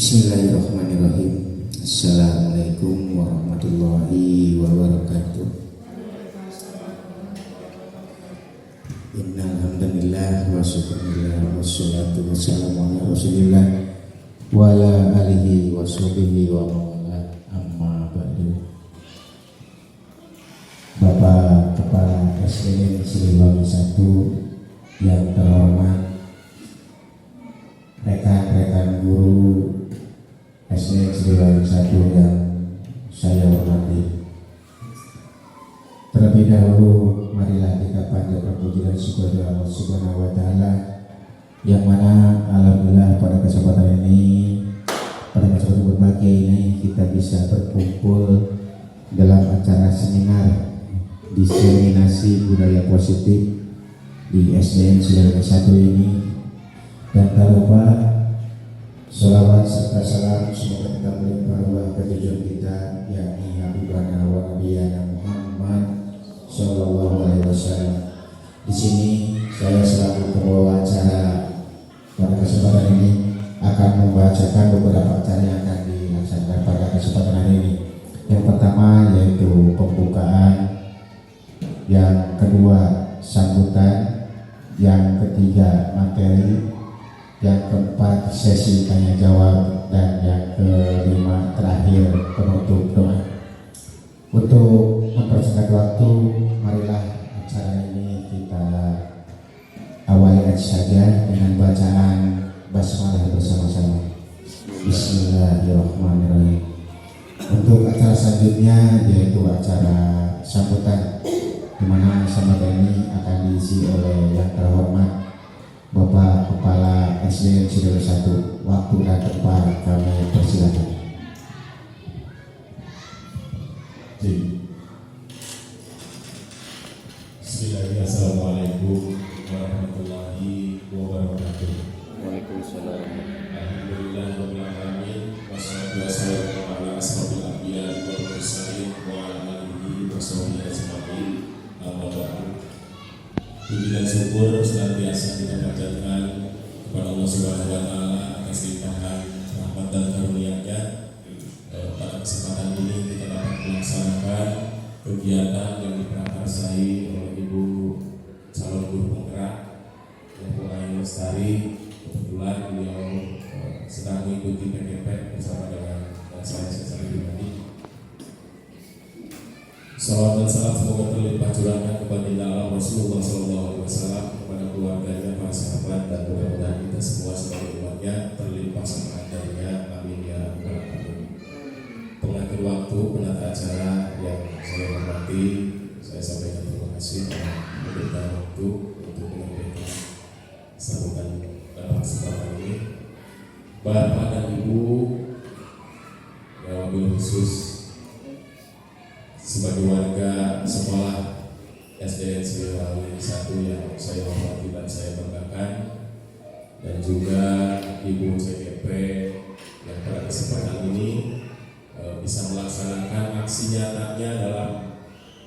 Bismillahirrahmanirrahim. Assalamualaikum warahmatullahi wabarakatuh. Innal hamdalillah wa syukurillah wassalatu wassalamu ala Rasulillah wa ala alihi wa sahbihi wa mawala amma ba'du. Bapak Kepala SDN Siliwangi 1 yang terhormat, rekan-rekan guru SDN Siliwangi 1 yang saya hormati, terlebih dahulu marilah kita panjatkan puji dan syukur kepada Allah Subhanahu wa taala, yang mana alhamdulillah pada kesempatan ini, pada kesempatan berbahagia ini, kita bisa berkumpul dalam acara seminar diseminasi budaya positif di SDN Siliwangi 1 ini. Dan tak lupa sholawat serta salam semoga kita melimpah ruah ke tujuan kita, yakni Habibana wa Nabiyana Muhammad Sallallahu Alaihi Wasallam. Di sini saya selaku pembawa acara pada kesempatan ini akan membacakan beberapa acara yang akan dilaksanakan pada kesempatan hari ini. Yang pertama yaitu pembukaan, yang kedua sambutan, yang ketiga materi, yang keempat sesi tanya jawab, dan yang kelima terakhir penutup doa. Untuk mempersingkat waktu, marilah acara ini kita awali saja dengan bacaan basmalah bersama-sama. Bismillahirrahmanirrahim. Untuk acara selanjutnya yaitu acara sambutan, di mana sambutan ini akan diisi oleh yang terhormat Bapak Kepala SDN Siliwangi 1. Waktu dan tempat kami persilakan. Bismillahirrahmanirrahim. Assalamualaikum warahmatullahi wabarakatuh. Waalaikumsalam. Alhamdulillahirabbil alamin. Wassalatu wassalamu ala asrofil anbiya'i wal mursalin wa ala alihi wa sahbihi ajma'in. Amma ba'du. Puji dan syukur senantiasa kita panjatkan kepada Allah Subhanahu wa taala atas limpahan rahmat dan karunia-Nya. Pada kesempatan ini kita dapat melaksanakan kegiatan yang diprakarsai oleh Ibu calon guru penggerak yang mulai Lestari. Kebetulan beliau sedang mengikuti PKP bersama dengan saya secara pribadi. Salawat dan salam semoga terlimpah curahkan kepada Allah Rasulullah SAW, kepada keluarganya, para sahabat, dan mudah-mudahan kita semua sebagai umatnya terlimpah semangat darinya. Amin ya rabbal alamin. Pengatur waktu, penata acara yang saya hormati, saya sampaikan terima kasih telah memberikan waktu untuk menyampaikan sambutan dalam kesempatan ini. Bapak dan Ibu, yang wabil khusus sebagai warga sekolah SDN Siliwangi 1 yang saya hormati dan saya banggakan, dan juga Ibu CGP yang pada kesempatan ini bisa melaksanakan aksi nyatanya dalam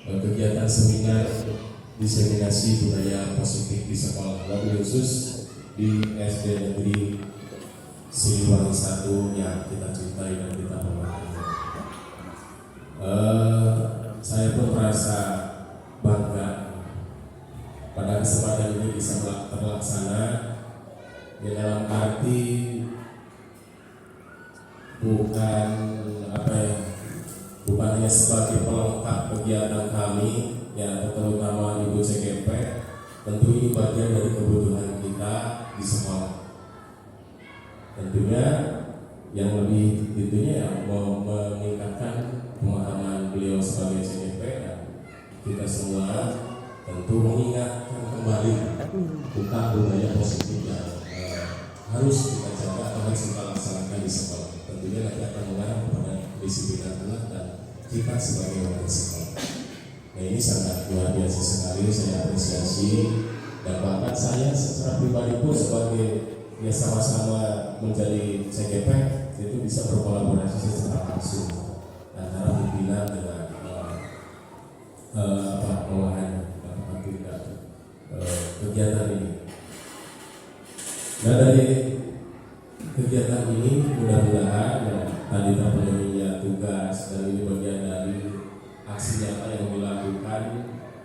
kegiatan seminar diseminasi budaya positif di sekolah, wabil khusus di SD Negeri Siliwangi 1 yang kita cintai dan kita hormati. Saya pun merasa bangga pada kesempatan ini bisa terlaksana, ya, dalam arti bukan hanya sebagai pelengkap kegiatan kami, ya, terutama Ibu CGP. Tentu ini bagian dari kebutuhan kita di sekolah. Tentunya yang lebih yang meningkatkan pemahaman beliau sebagai CGP, dan kita semua tentu mengingatkan kembali tentang budaya positif yang harus kita jaga atau harus kita laksanakan di sekolah. Tentunya nanti akan mengarah kepada kedisiplinan anak dan kita sebagai warga sekolah. Nah, ini sangat luar biasa sekali, saya apresiasi, dan bahkan saya secara pribadi pun sebagai ya sama-sama menjadi CGP itu bisa berkolaborasi secara langsung antara pimpinan dengan kegiatan ini. Nah, dari kegiatan ini mudah-mudahan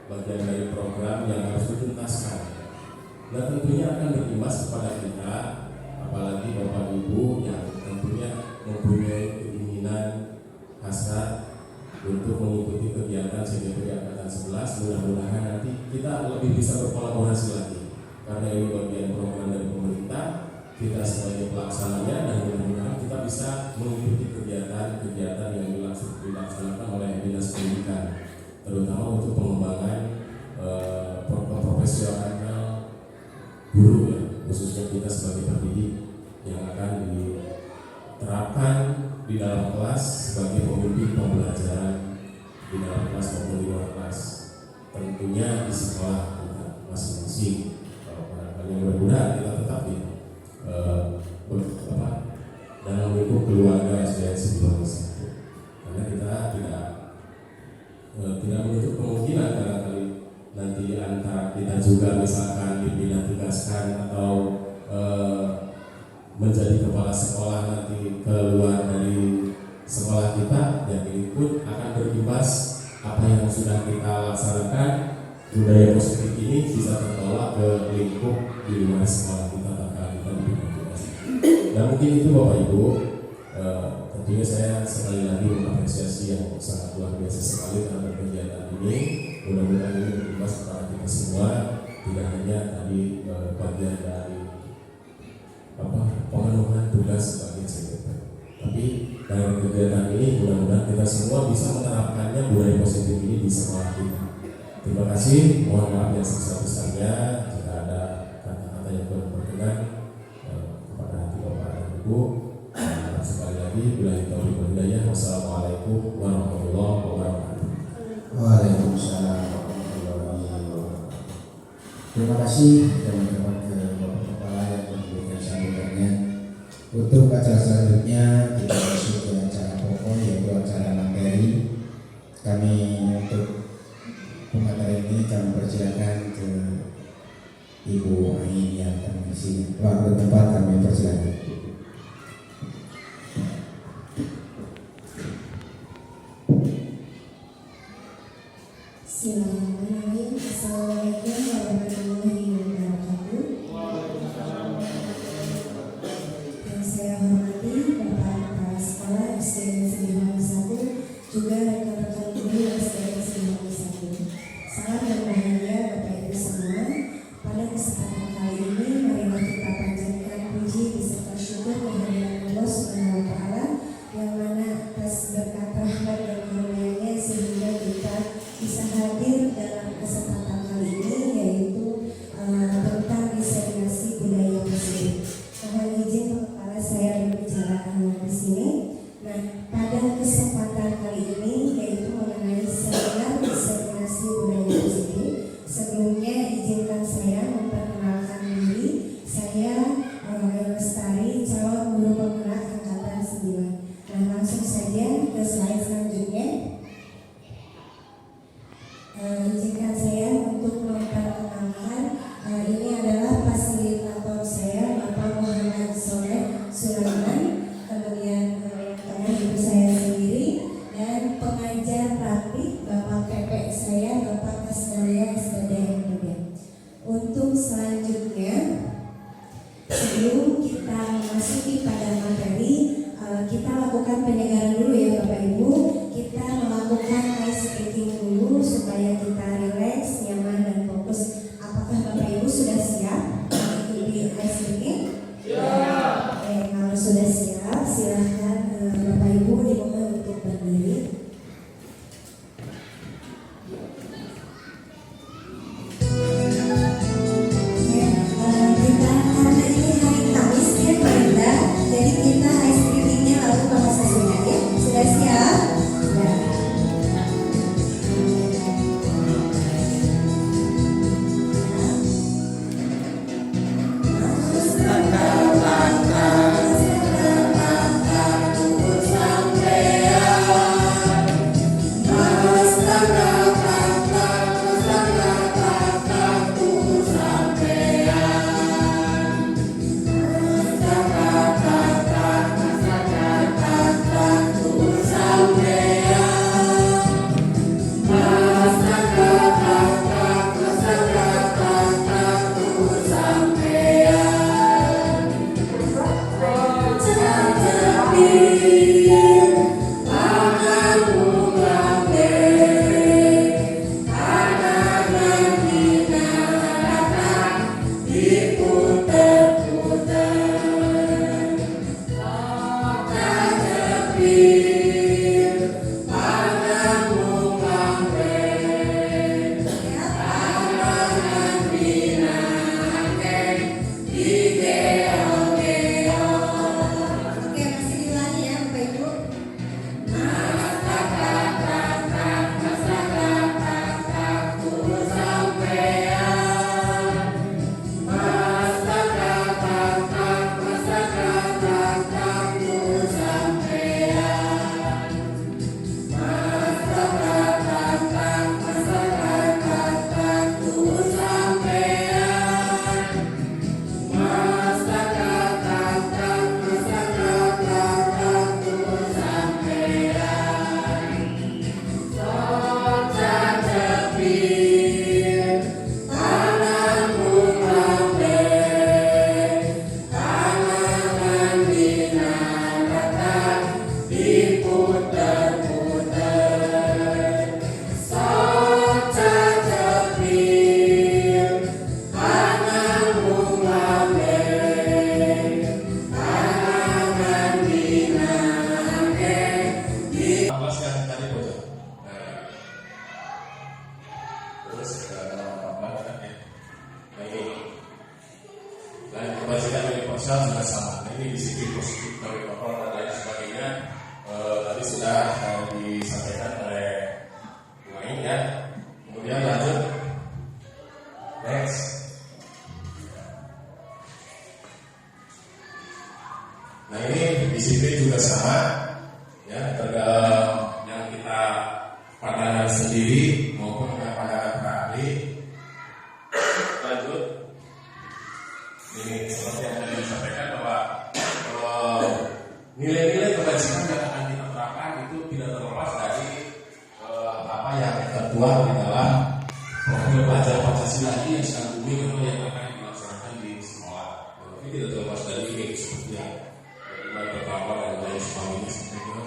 bagian dari program yang harus dituntaskan. Nah tentunya akan berimbas kepada kita, apalagi Bapak Ibu yang tentunya mempunyai keinginan hasrat untuk mengikuti kegiatan CDP Angkatan 11. Mudah-mudahan nanti kita lebih bisa berkolaborasi lagi, karena ini bagian program dari pemerintah, kita sebagai pelaksananya, dan mudah-mudahan kita bisa mengikuti kegiatan-kegiatan yang dilaksanakan oleh Dinas Pendidikan, terutama untuk pengembangan profesional guru ya, khususnya kita sebagai pendidik yang akan diterapkan di dalam kelas sebagai pemimpin pembelajaran di dalam kelas maupun di luar kelas, tentunya di sekolah kita masing-masing. Yang mudah-mudahan kita tetap di dalam lingkup keluarga SDN 1, karena kita tidak menutup kemungkinan barangkali nanti antara kita juga misalkan dipindah tugaskan atau menjadi kepala sekolah nanti keluar dari sekolah kita, yang ini pun akan berimbas apa yang sudah kita laksanakan, budaya positif ini bisa terbawa ke lingkup di luar sekolah kita terkait dengan pindah tugas. Dan mungkin itu Bapak Ibu, tentunya saya sekali lagi mengapresiasi yang sangat luar biasa sekali terhadap kegiatan ini. Mudah-mudahan ini berimbas kepada kita semua, tidak hanya tadi bagian dari pemenuhan tugas sebagai CDP, tapi dalam kegiatan ini mudah-mudahan kita semua bisa menerapkannya budaya positif ini di sekolah kita. Terima kasih, mohon maaf yang sebesar-besarnya jika ada kata-kata yang kurang berkenan kepada hati Bapak dan Ibu. Sekali lagi, billahi taufiq wal hidayah. Wassalamualaikum warahmatullahi wabarakatuh. Waalaikumsalam warahmatullahi wabarakatuh. Terima kasih teman-teman ke Bapak Kepala yang memberikan sambutannya. Untuk acara selanjutnya kita masuk ke acara pokok, yaitu acara materi. Kami untuk pemateri ini kami persilakan ke Ibu Ain yang akan mengisi waktu tempat. Kami persilakan. Bismillahirrahmanirrahim. Assalamualaikum warahmatullahi wabarakatuh. Yang saya hormati Bapak Kepala Sekolah SDN 1, juga rekan-rekan guru SDN 1. Salam berbahagia Bapak Ibu semua. Pada kesempatan kali ini, marilah kita panjatkan puji beserta syukur kehadiran Allah Subhanahu wa Ta'ala, yang mana atas berkat rahmat dan karunia-Nya sehingga kita bisa hadir dalam kesempatan kali ini, yaitu tentang diseminasi budaya positif. Mohon izin Kepala saya berbicara di sini. Nah, pada kesempatan kali ini yaitu mengenai seminar diseminasi budaya positif. Sebelumnya izinkan saya memperkenalkan diri. Saya Lestari, calon guru penggerak angkatan 9. Nah, langsung saja ke slide selanjutnya. Izinkan saya untuk memperkenalkan, ini adalah fasilitator saya, Bapak Muhammad Soleh Sulaiman, kemudian ibu saya sendiri, dan pengajar praktik Bapak PP saya, Bapak Kasdalia SDN. Untuk selanjutnya, sebelum kita memasuki pada materi, kita lakukan penyegaran dulu ya Bapak Ibu. Kita melakukan ice breaking dulu supaya kita rileks, nyaman dan fokus. Apakah Bapak Ibu sudah siap mengikuti ice breaking? Siap. Oke, kalau sudah siap, silahkan Bapak Ibu dimohon untuk berdiri. Kita karena ini hari Kamis ya Pak Enda, jadi kita ice breakingnya lalu pada sesinya ya. Sudah siap? Ya. Langkah-langkah Dan kebajikan universal juga sama. Nah, ini disiplin positif dari kontrol dan lain sebagainya. Tadi sudah disampaikan oleh lain ya. Kemudian lanjut next. Nah ini disiplin juga sama ya, yang kita pandangan sendiri maupun pandangan ahli. Lanjut. Ini seperti yang tadi disampaikan bahwa nilai-nilai kebajikan yang akan kita terapkan itu tidak terlepas dari apa yang tertuang di dalam profil pelajar Pancasila ini yang sedang booming atau yang akan dilaksanakan di sekolah. Ini tidak terlepas dari ini seperti yang pertama dan lain sebagainya seperti itu.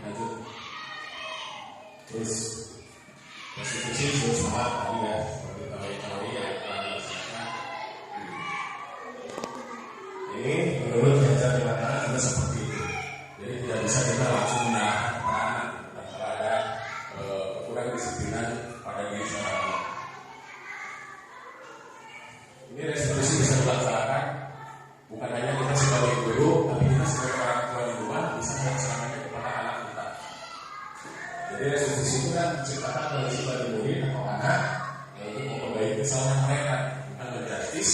Lanjut. Terus konstitusi juga sama tadi ya, seperti teori yang telah dilaksanakan. Ini menurut belajar di mana juga seperti itu. Jadi tidak bisa kita langsung menyalahkan para anak tanpa ada kurang disiplinan pada diri seorang anak. Ini restitusi bisa dilaksanakan bukan hanya kita sebagai guru, tapi kita sebagai orang tua di rumah bisa melaksanakannya kepada anak kita. Jadi restitusi itu kan diciptakan oleh sebagai murid atau anak untuk memperbaiki kesalahan mereka, bukan menjustis.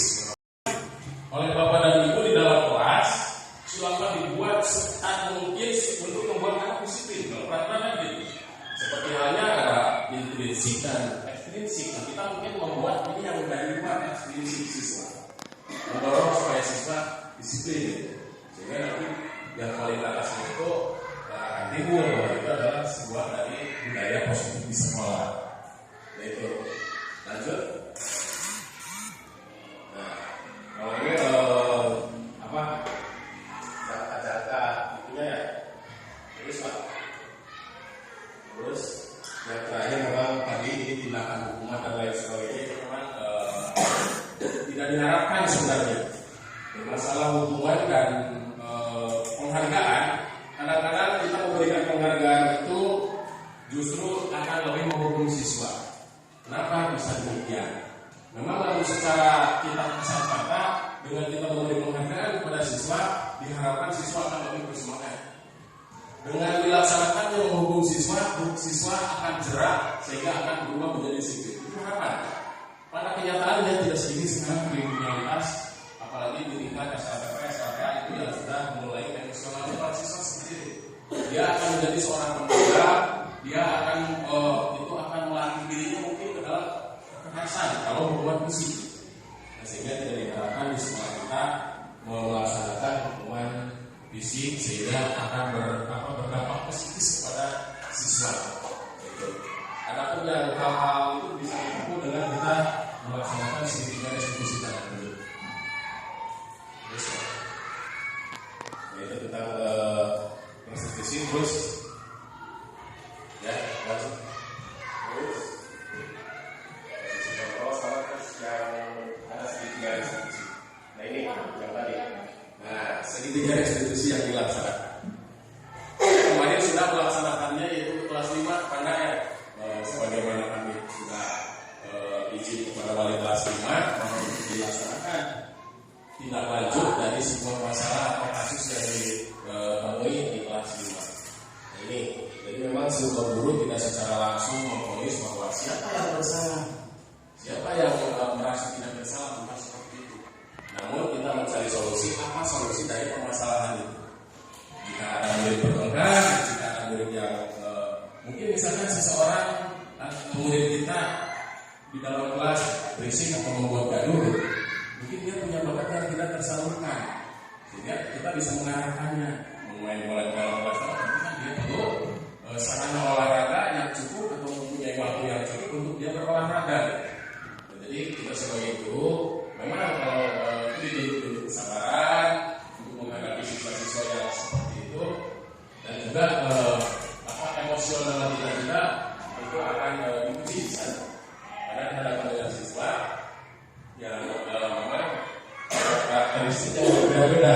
Oleh bapak dan ibu di dalam kelas, silakan dibuat seketat mungkin untuk membuat anak disiplin. Kalau peraturan gitu, seperti halnya ada intrinsik dan ekstrinsik. Nah, kita mungkin membuat ini yang dari luar ekstrinsik siswa, mendorong supaya siswa disiplin, sehingga nanti yang paling atasnya itu akan timbul bahwa itu adalah sebuah dari budaya positif di sekolah. Yaitu lanjut. Kalau ini apa jangka itunya ya, terus Pak. Terus yang terakhir memang tadi ini tindakan hukuman dan lain sebagainya itu memang tidak diharapkan sebenarnya. Masalah hukuman dan penghargaan, kadang-kadang kita memberikan penghargaan itu justru akan lebih menghukum siswa. Kenapa bisa demikian? Memang dalam secara kita kasat mata dengan kita memberi penghargaan kepada siswa, diharapkan siswa akan lebih bersemangat. Dengan dilaksanakannya menghukum siswa, siswa akan jerak sehingga akan berubah menjadi disiplin. Itu harapan. Pada kenyataannya tidak sedikit sekarang kriminalitas, apalagi di tingkat SLTP, SLTA itu yang sudah mulai emosionalnya para siswa sendiri. Dia akan menjadi seorang pemuda, dia akan itu akan melatih dirinya mungkin ke dalam kekerasan kalau membuat musik. Nah, sehingga tidak diharapkan di sekolah kita melaksanakan hukuman fisik sehingga akan berdampak positif kepada siswa. Adapun yang hal-hal itu bisa ditempuh dengan kita melaksanakan segitiga restitusi tadi dulu. Terus, yaitu tentang restitusi terus, ya langsung terus restitusi kontrol sama terus yang ada segitiga restitusi. Nah ini yang tadi. Nah segitiga restitusi yang dilaksanakan. Kemarin sudah melaksanakannya yaitu kelas 5 pandang ya. Sebagaimana kami sudah izin kepada wali kelas 5 dilaksanakan tindak lanjut dari sebuah masalah atau kasus yang ditemui di kelas 5. Nah, ini jadi memang sebuah guru tidak secara langsung memvonis bahwa siapa yang bersalah, siapa yang merasa tidak bersalah tentang seperti itu. Namun kita mencari solusi, apa solusi dari permasalahan itu. Jika ada murid bertengkar, jika ada murid yang mungkin misalkan seseorang murid kita di dalam kelas berisik atau membuat gaduh, mungkin dia punya bakat yang tidak tersalurkan, sehingga kita bisa mengarahkannya memain bola di dalam kelas. Tapi kan dia perlu sarana olahraga yang cukup atau mempunyai waktu yang cukup untuk dia berolahraga. Jadi kita sebagai guru memang kalau itu dituntut kesabaran untuk menghadapi siswa-siswa yang seperti itu, dan juga emosional kita juga itu akan diuji di sana. Karena hadapan dengan siswa yang memang karakteristiknya berbeda-beda.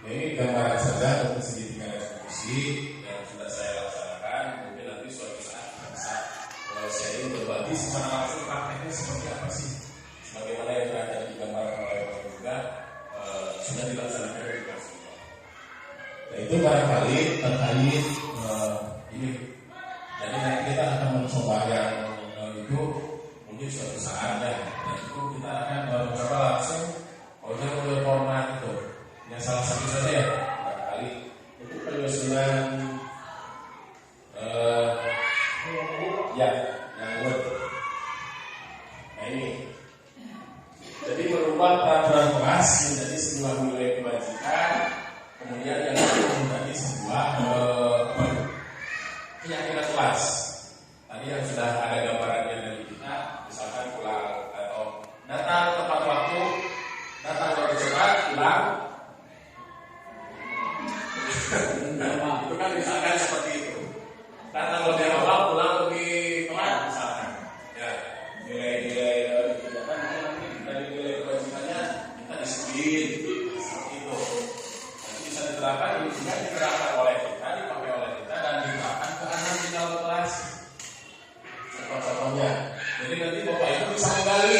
Ini gambaran saja untuk segitiga restitusi yang sudah saya laksanakan. Mungkin nanti suatu saat bisa sharing berbagi secara langsung prakteknya seperti apa sih, sebagaimana yang telah digambarkan oleh sudah dilaksanakan di kelas. Nah, itu barangkali terkait ini. Jadi nanti kita akan mencoba yang itu mungkin suatu saat ya. Dan itu kita akan mencoba langsung oleh format itu. Yang salah satu saja ya, barangkali itu penyusunan yang Word. Nah ini. Jadi merubah peraturan kelas menjadi sebuah nilai kewajiban, kemudian yang menjadi sebuah keyakinan kelas. Tadi yang sudah ada gambarannya dari kita, misalkan pulang atau datang tepat waktu, datang lebih cepat, pulang. Itu kan misalkan seperti itu. Datang lebih awal, pulang lebih telat, misalkan. Ya, nilai-nilai dari nilai kewajibannya kita disiplin seperti itu. Nanti bisa diterapkan, juga diterapkan oleh kita, dipakai oleh kita dan diterapkan ke anak di dalam kelas. Contohnya, jadi nanti bapak ibu bisa menggali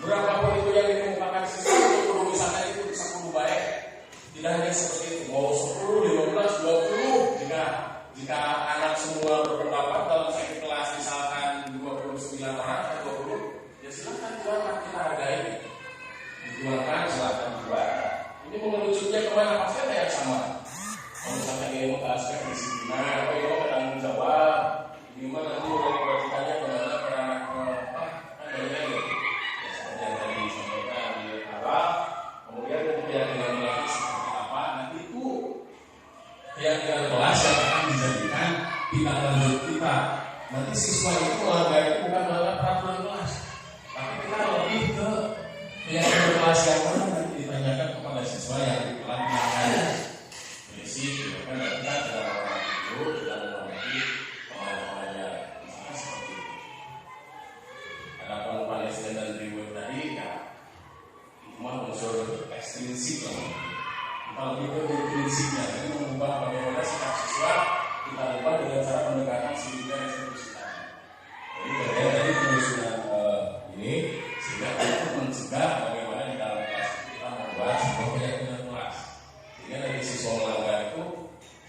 berapapun itu yang dikemukakan siswa itu misalnya itu bisa 10 baik. Tidak hanya seperti itu, mau 10, 15, 20 jika anak semua berpendapat dalam satu kelas misalkan 29 orang atau 20, ya silakan jualan, kita hargai. Dijualkan silakan jual. Ini mengerucutnya kemana? Pasti ada yang sama. Kalau misalkan ilmu ke aspek disiplinan, atau ilmu ke tanggung jawab, gimana nanti mulai kewajibannya kemana per anak ada yang yang tadi disampaikan di awal. Kemudian untuk keyakinan lagi seperti apa? Nanti itu keyakinan kelas yang akan dijadikan tindak lanjut kita. Nanti siswa itu melanggar bukan melanggar peraturan kelas, tapi kita lebih ke keyakinan kelas yang mana nanti ditanyakan kepada siswa yang telah melanggar. Basic, kan kita tidak orang itu tidak mengerti pemahamannya, misalnya seperti itu. Ada Palestina dan reward tadi ya, itu mah unsur ekstrinsik lah. Kita lebih ke intrinsipnya, jadi mengubah bagaimana sikap siswa kita ubah dengan cara pendekatan sehingga institusi tadi. Jadi terkait dari penyusunan ini sehingga itu mencegah bagaimana di dalam kelas kita membuat sebuah keyakinan kelas. Sehingga dari siswa melanggar itu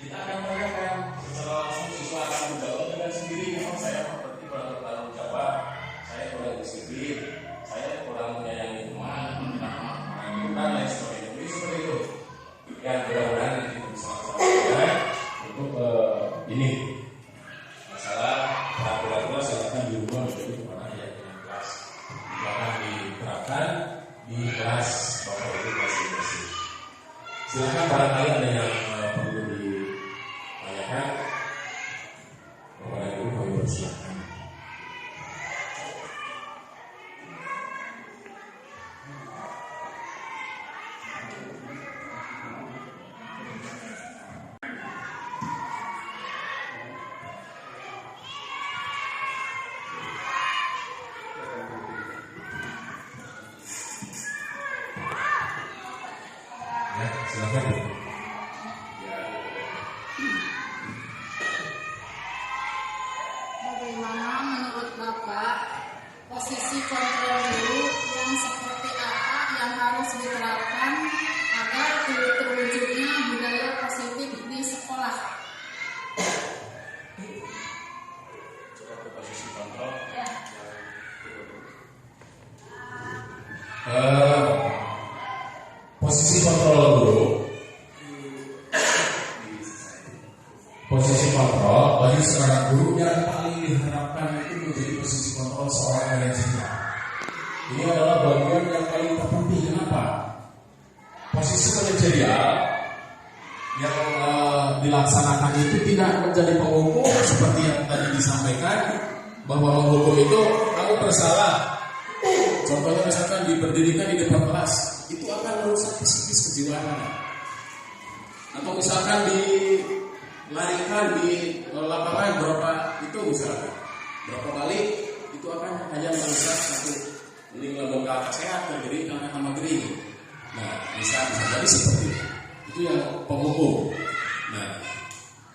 kita akan tanyakan secara langsung, siswa akan menjawab dengan sendirinya. Oh, saya seperti kurang bertanggung jawab, saya kurang disiplin, saya kurang menyayangi teman, dan lain sebagainya. Jadi seperti itu. Yang mudah-mudahan nanti bisa laksanakan untuk ini masalah peraturan kelas yang akan dirubah menjadi kepada keyakinan kelas. Itu akan diterapkan di kelas bapak ibu masing-masing. Silakan barangkali ada yang perlu ditanyakan kepada ibu, kami persilakan. Ya, silakan. Bagaimana menurut Bapak posisi kontrol guru yang seperti apa yang harus diterapkan agar terwujudnya budaya positif di sekolah? Coba ke posisi kontrol. Ya. Posisi kontrol dulu. Posisi kontrol bagi seorang guru yang paling diharapkan itu menjadi posisi kontrol seorang manajer. Ini adalah bagian yang paling terpenting. Kenapa? Posisi manajerial yang dilaksanakan itu tidak menjadi penghukum seperti yang tadi disampaikan, bahwa menghukum itu kamu bersalah. Contohnya misalkan diberdirikan di depan kelas, itu akan merusak psikis kejiwaan. Atau misalkan dilarikan di lapangan berapa itu misalkan berapa kali, itu akan hanya merusak satu lembaga kesehatan, jadi karena sama gering. Nah, bisa jadi seperti itu. Itu yang penghukum. Nah,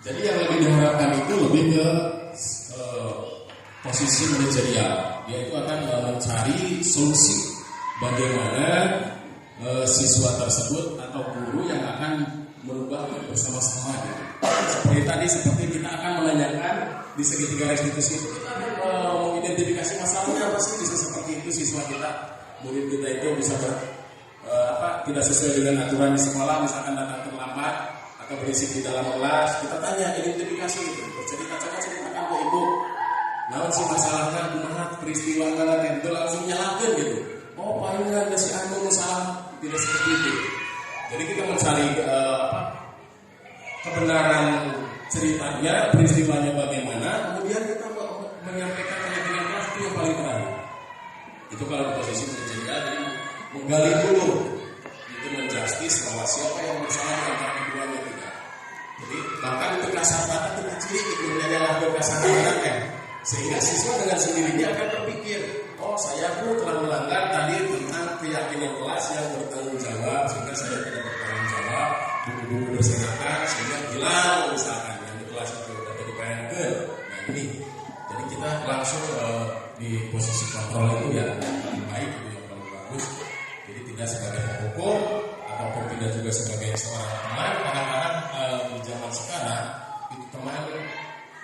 jadi yang lebih diharapkan itu lebih ke posisi manajerial. Dia itu akan mencari solusi bagaimana siswa tersebut atau guru yang akan merubah bersama-sama gitu. Seperti kita akan menanyakan di segitiga restitusi itu kita akan mengidentifikasi masalahnya apa sih, bisa seperti itu siswa kita, murid kita itu bisa tidak sesuai dengan aturan di sekolah, misalkan datang terlambat atau berisik di dalam kelas, kita tanya, identifikasi gitu, ceritakan ke ibu, namun si masalahnya kumaha peristiwa kala itu langsung nyalakan gitu. Oh paling ada si anu salah, tidak seperti itu. Jadi kita mencari kebenaran ceritanya, peristiwanya bagaimana, kemudian kita menyampaikan keyakinan kelas itu yang paling terakhir. Itu kalau di posisi menjaga, jadi menggali dulu, itu menjustis bahwa siapa yang bersalah di antara keduanya tidak. Jadi bahkan itu kasar kata itu ciri itu hanyalah berkasar kata kan, sehingga siswa dengan sendirinya akan berpikir, oh saya pun telah melanggar tadi tentang keyakinan kelas yang bertanggung jawab, sehingga saya tidak bertanggung jawab, buku-buku berserakan sehingga hilang misalkan yang di kelas itu atau dibayangkan. Nah ini, jadi kita langsung di posisi kontrol itu ya paling baik, itu yang paling bagus. Jadi tidak sebagai penghukum ataupun tidak juga sebagai seorang teman. Kadang-kadang di zaman sekarang itu teman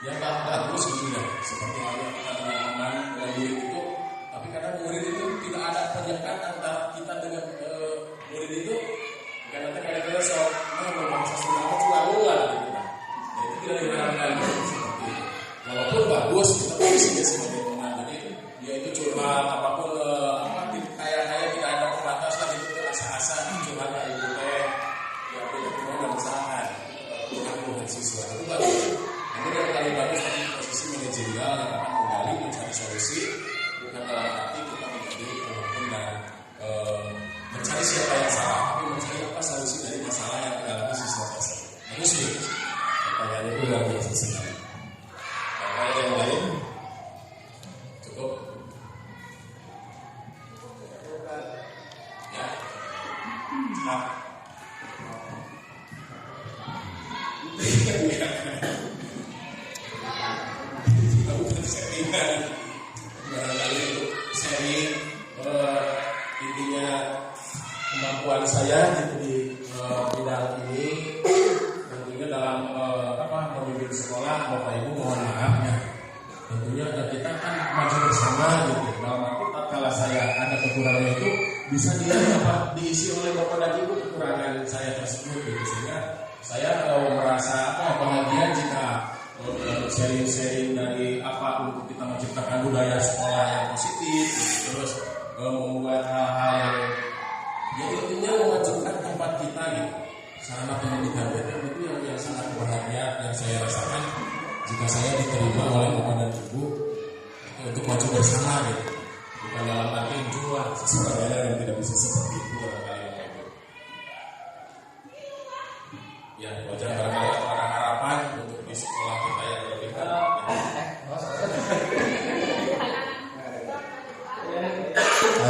yang tak bagus gitu ya, seperti halnya kita dengan teman dengan murid itu. Tapi kadang murid itu tidak ada penyekat antara kita dengan murid itu. Karena kadang-kadang soal bahasa Sunda cuma ulang gitu. Nah itu tidak diharapkan seperti itu. Walaupun bagus, kita posisinya sebagai teman. Jadi dia itu curhat apapun kayak tidak ada pembatas lah gitu, asa-asa curhat dari ibu teh, ya beda gimana misalkan dengan siswa itu bagus. Namun yang paling bagus tadi posisi manajerial yang akan menggali mencari solusi, bukan dalam arti kita menjadi penghukum dan mencari siapa yang salah, tapi mencari apa solusi dari masalah yang dialami siswa tersebut. Bagus sih. Pertanyaannya itu luar biasa sekali. Ada yang lain? Cukup? Ya. Nah. Settingan barangkali untuk sharing intinya kemampuan saya di bidang ini, tentunya dalam memimpin sekolah. Bapak Ibu mohon maaf ya, tentunya kita kan maju bersama gitu. Dalam arti tatkala saya ada kekurangan itu bisa diisi oleh Bapak dan Ibu kekurangan saya tersebut gitu. Sehingga saya merasa bahagia jika sharing-sharing dari untuk kita menciptakan budaya sekolah yang positif gitu. Terus membuat hal-hal yang intinya memajukan tempat kita gitu. Sarana pendidikan itu yang sangat bahagia yang saya rasakan jika saya diterima oleh Bapak dan Ibu untuk maju bersama gitu. Bukan dalam arti jual sesuatu yang tidak bisa seperti itu barangkali Bapak Ibu. Ya, wajar barangkali ada harapan untuk di sekolah kita yang lebih baik.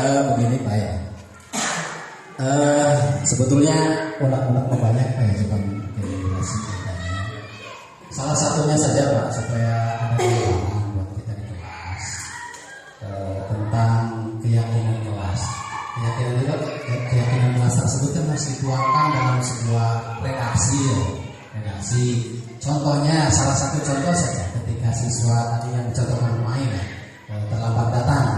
Begini Pak ya, sebetulnya unek-unek banyak Pak ya, coba menjelaskan ceritanya. Salah satunya saja Pak, supaya ada gambaran buat kita di kelas tentang keyakinan kelas. Keyakinan kelas tersebut kan harus dituangkan dalam sebuah redaksi ya. Redaksi. Contohnya, salah satu contoh saja ketika siswa tadi yang dicontohkan pemain terlambat datang.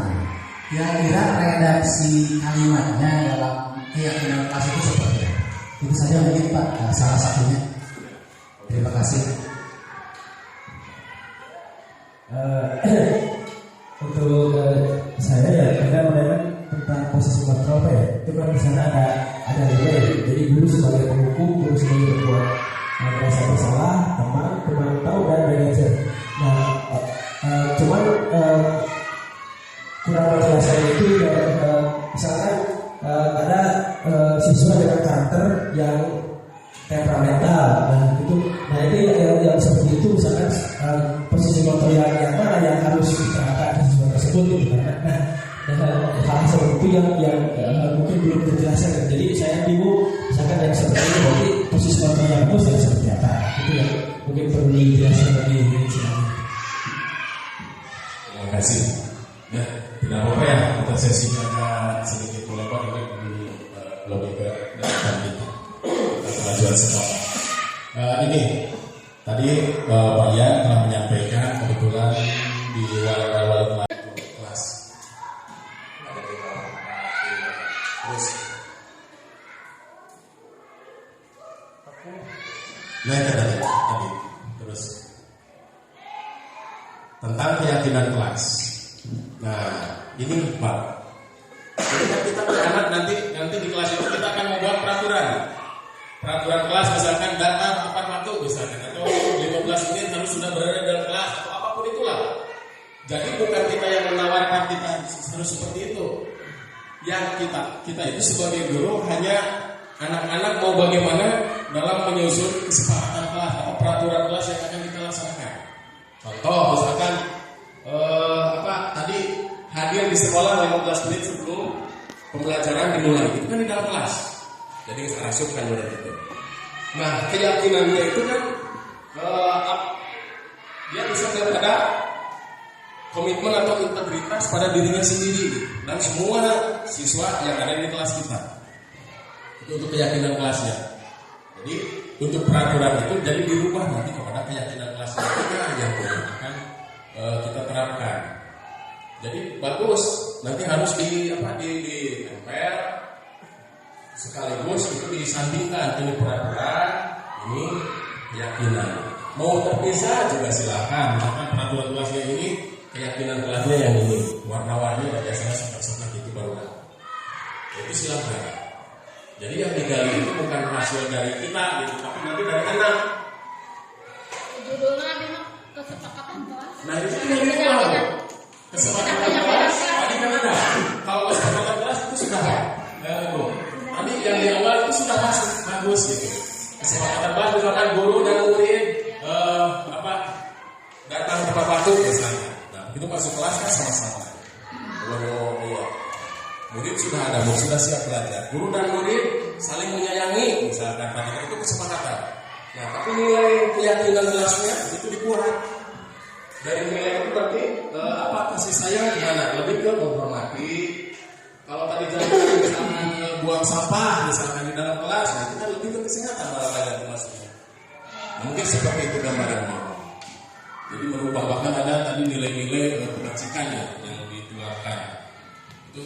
Kira-kira redaksi kalimatnya dalam keyakinan kelas itu seperti apa? Itu saja mungkin Pak, salah satunya. Terima kasih. Untuk saya ya, kita menanyakan tentang posisi kontrol Pak ya. Itu kan di sana ada level. Jadi guru sebagai penghukum, guru sebagai pembuat merasa bersalah, teman tahu dan manajer. Nah, cuman kurang penjelasan itu ya, misalkan ada siswa dengan karakter yang temperamental, nah itu yang seperti itu, misalkan posisi kontrol yang mana yang harus diterapkan di siswa tersebut gitu kan. Hal seperti itu yang mungkin belum terjelaskan. Jadi saya bingung, misalkan yang seperti itu berarti posisi kontrol yang bagus ya seperti apa? Itu yang mungkin perlu dijelaskan lebih lanjut. Terima kasih. Ya, tidak apa-apa ya, untuk sesinya agak sedikit melebar, tapi lebih ke depan kita kemajuan sekolah. Ini tadi Pak Ian telah menyampaikan kebetulan di wali kelas ada di bawah terus tadi terus tentang keyakinan kelas. Nah ini Pak, jadi kan kita anak nanti di kelas itu kita akan membuat peraturan kelas, misalkan datang tepat waktu misalkan, atau 15 menit harus sudah berada dalam kelas atau apapun itulah. Jadi bukan kita yang menawarkan kita harus seperti itu. Yang kita itu sebagai guru hanya anak-anak mau bagaimana dalam menyusun kesepakatan kelas atau peraturan kelas yang akan kita laksanakan. Contoh misalkan tadi hadir di sekolah 15 menit sebelum pembelajaran dimulai, itu kan di dalam kelas. Jadi kita masukkan dari itu. Nah keyakinannya itu kan dia bisa daripada komitmen atau integritas pada dirinya sendiri dan semua siswa yang ada di kelas kita. Itu untuk keyakinan kelasnya. Jadi untuk peraturan itu jadi dirubah nanti kepada keyakinan kelasnya yang akan kita terapkan. Jadi bagus nanti harus ditempel sekaligus itu disandingkan ini peraturan, ini keyakinan. Mau terpisah juga silakan. Misalkan peraturan kelasnya ini, keyakinan kelasnya yang ini, warna-warni biasanya sepak-sepak itu baru. Itu silakan. Jadi yang digali itu bukan hasil dari kita, gitu, tapi nanti dari anak. Judulnya adalah kesepakatan kelas. Nah itu yang diubah. Kesepakatan kelas tadi kan ada. Kalau kesepakatan kelas itu sudah tadi yang di awal itu sudah bagus gitu. Kesepakatan kelas misalkan guru dan murid datang tepat waktu misalnya. Nah itu masuk kelas kan sama-sama. Murid sudah ada, sudah siap belajar. Guru dan murid saling menyayangi misalkan tadi itu kesepakatan. Nah tapi nilai keyakinan kelasnya itu dibuat. Dari nilai itu berarti kasih sayang gimana? Lebih ke menghormati. Kalau tadi jangan misalkan buang sampah misalkan di dalam kelas, nah kita lebih ke kesehatan malah banyak maksudnya. Mungkin seperti itu gambarannya. Jadi merubah bahkan ada tadi nilai-nilai kebajikan yang ditularkan. Itu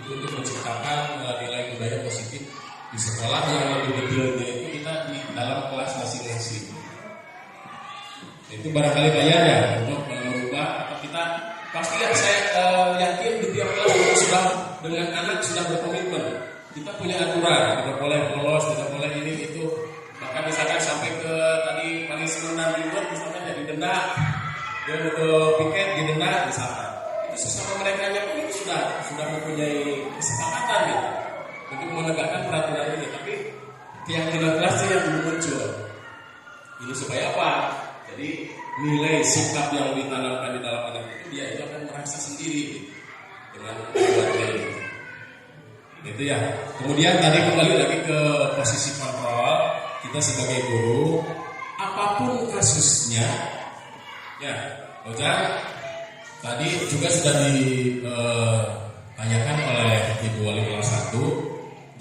untuk menciptakan nilai budaya positif di sekolah yang lebih detailnya itu kita di dalam kelas masing-masing. Itu barangkali kayaknya untuk merubah atau kita pasti saya yakin di tiap kelas sudah dengan anak sudah berkomitmen. Kita punya aturan, tidak boleh bolos, tidak boleh ini itu. Bahkan misalkan sampai ke tadi punishment dan reward misalkan jadi denda, dia untuk piket didenda misalkan. Itu sesama mereka pun itu sudah mempunyai kesepakatan gitu untuk menegakkan peraturan ini. Tapi keyakinan kelasnya yang belum muncul. Ini supaya apa? Jadi nilai sikap yang ditanamkan di dalam anak itu dia itu akan merasa sendiri dengan keluarga ini. Itu ya. Kemudian tadi kembali lagi ke posisi kontrol kita sebagai guru, apapun kasusnya, ya, Ojang tadi juga sudah ditanyakan oleh Ibu Wali kelas 1.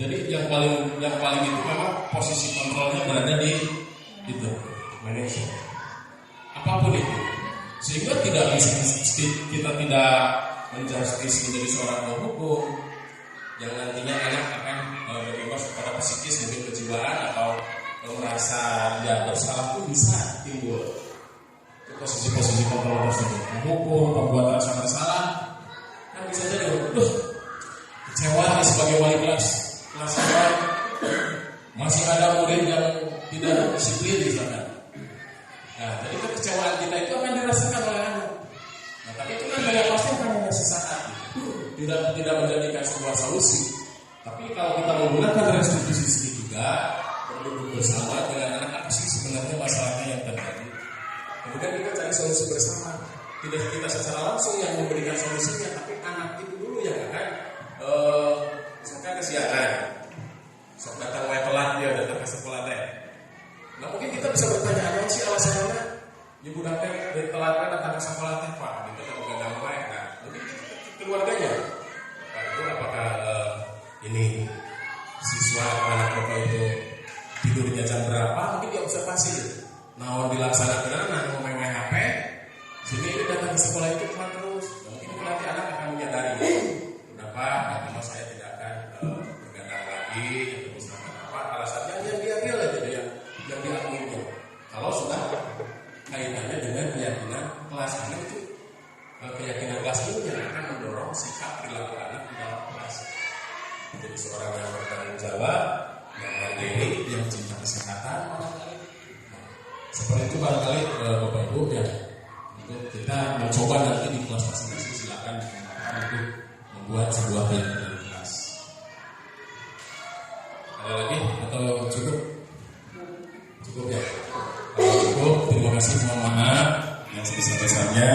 Jadi yang paling itu memang posisi kontrolnya berada di itu manajer. Apapun itu, sehingga kita tidak menjustis menjadi seorang hukum yang nantinya anak akan bebas kepada psikis mungkin kejiwaan atau merasa dia bersalah pun bisa timbul ke posisi-posisi kontrol tersebut. Hukum pembuat rasa bersalah kan bisa jadi kecewa sebagai wali kelas masih ada murid yang tidak disiplin misalkan. Nah, jadi kekecewaan kita itu akan dirasakan oleh anak. Nah, tapi itu kan banyak pasti akan hanya sesaat, tidak menjadikan sebuah solusi. Tapi kalau kita menggunakan restitusi juga, berduduk bersama dengan anak, apa sih sebenarnya masalahnya yang terjadi. Kemudian kita cari solusi bersama. Tidak kita secara langsung yang memberikan solusinya, tapi anak itu dulu yang akan misalkan kesiapan. Sok datang telat dia datang ke sekolah teh. Nah mungkin kita bisa bertanya apa sih alasannya? Ibu datang dari telatnya datang ke sekolah teh Pak, kita tak begadang baik. Nah mungkin keluarganya. Nah, itu apakah ini siswa siswa anak bapak itu tidurnya jam berapa, mungkin dia observasi nah dilaksanakan nah mau main HP sini itu datang ke sekolah itu cuma terus mungkin nanti anak akan menyadari udah Pak, nanti saya tidak akan bergadang lagi terus apa alasannya yang dia real aja yang diakuinya kalau sudah kaitannya dengan keyakinan kelas karena itu keyakinan kelas itu yang akan mendorong sikap perilaku anak di dalam kelas. Jadi seorang yang bertanggung jawab, yang mandiri, yang cinta kesehatan, seperti itu barangkali Bapak Ibu ya. Untuk kita mencoba nanti di kelas masing-masing silakan untuk membuat sebuah keyakinan kelas. Ada lagi atau cukup? Cukup ya. Kalau cukup, terima kasih, mohon maaf yang sebesar-besarnya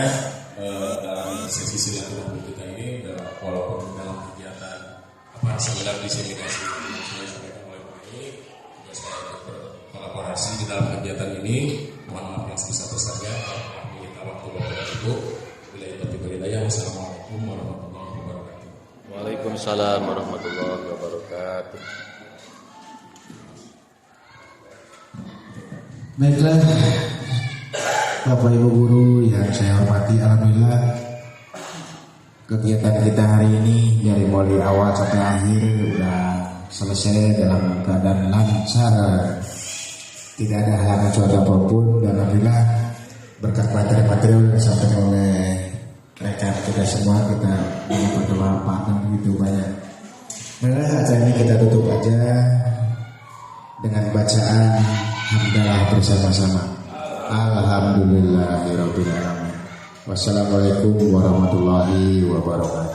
dalam sesi silaturahmi kita ini, walaupun dalam kegiatan sebenarnya diseminasi yang saya sampaikan oleh Pak ini, juga saya berkolaborasi di dalam kegiatan ini. Mohon maaf yang sebesar-besarnya. Kita waktu Bapak Ibu. Bila itu hidayah. Wassalamualaikum warahmatullahi wabarakatuh. Waalaikumsalam warahmatullahi wabarakatuh. Baiklah, Bapak Ibu guru yang saya hormati, alhamdulillah kegiatan kita hari ini dari mulai awal sampai akhir udah selesai dalam keadaan lancar, tidak ada halangan cuaca apapun, dan alhamdulillah berkat materi-materi yang disampaikan oleh rekan kita semua kita mendapat kemanfaatan begitu banyak. Nah, acara ini kita tutup aja dengan bacaan hamdalah bersama-sama. Alhamdulillahirabbil alamin. Wassalamualaikum warahmatullahi wabarakatuh.